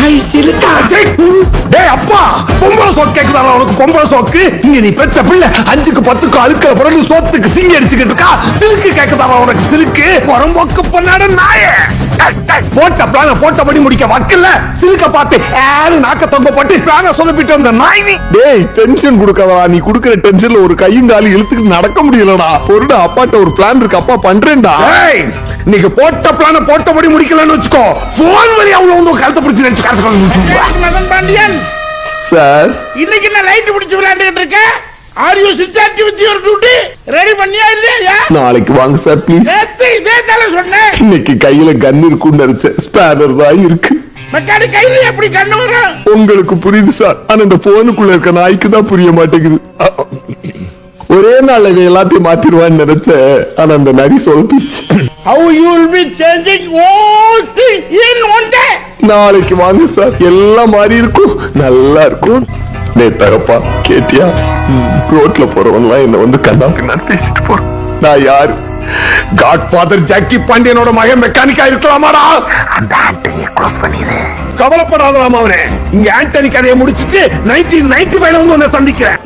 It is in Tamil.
டேய் அப்பா, பொம்பளை சோக்கு கேக்குதா உனக்கு? பொம்பளை சோக்கு இங்க நீ பெற்ற பிள்ளை 5க்கு 10க்கு அழுக்கிற பிறகு சோத்துக்கு சிங்கி அடிச்சுக்கிட்டு இருக்கா. சிலுக்கு கேக்குதா உனக்கு? சிலுக்கு புறம்போக்கு பண்ணாட நாயே. போட்ட பிளான போட்டபடி முடிக்க வக்கல. சிலுக்க பார்த்து யாரு நாக்க தொங்க போட்டு பிளான சொதப்பிட்டு வந்த நாய் நீ. டேய் டென்ஷன் கொடுக்காதா. நீ குடுக்கிற டென்ஷன்ல ஒரு கையும் காலி இழுத்துக்கு நடக்க முடியலடா. பொருடா அப்பாட்ட ஒரு பிளான் இருக்கு, அப்பா பண்றேன்டா. நீங்க போட்ட பிளான போட்டபடி முடிக்கலன்னு வச்சுக்கோ, போன் வழி அவ்வளவு கழுத்தை பிடிச்சு நினைச்சு மதன் பாண்டியன் சார், இன்னைக்கு நான் லைட் பிடிச்சு விளையாண்டுட்டு இருக்கேன். Are you sincere with your duty? Ready பண்ணியா இல்லையா? நாளைக்கு வாங்க சார் ப்ளீஸ். இதே தலை சொன்னேன். இன்னைக்கு கையில கன் இருக்குன்னு நினைச்சேன், ஸ்பேனர் தான் இருக்கு. மெக்கானிக் கையில எப்படி கண்ணு வரும்? உங்களுக்கு புரியுது சார், ஆனா இந்த போனுக்குள்ள இருக்க நாய்க்கு தான் புரிய மாட்டேங்குது. ஒரே நாள்ல எல்லாத்தையும் மாத்திருவான்னு நினைச்சேன், ஆனா அந்த நரி சொதப்பிச்சு. How you will be changing all thing in one day? நாளைக்கு வாங்க சார், எல்லாம் மாறி இருக்கும், நல்லா இருக்கும். டே தகப்பா கேட்டியா? ரோட்ல போறவன்லாம் என்ன வந்து கண்ணா பின்னான்னு பேசிட்டு போறான். நான் யாரு? காட்ஃபாதர் ஜாக்கி பாண்டியனோட மகன் மெக்கானிக்கா இருக்கலாமாடா? அந்த ஆண்டனியை க்ளோஸ் பண்ணிடு. கவலைப்படாதடா அவனே, இங்க ஆண்டனி கதையை முடிச்சிட்டு 1995 வந்து உன்னை சந்திக்கிறேன்.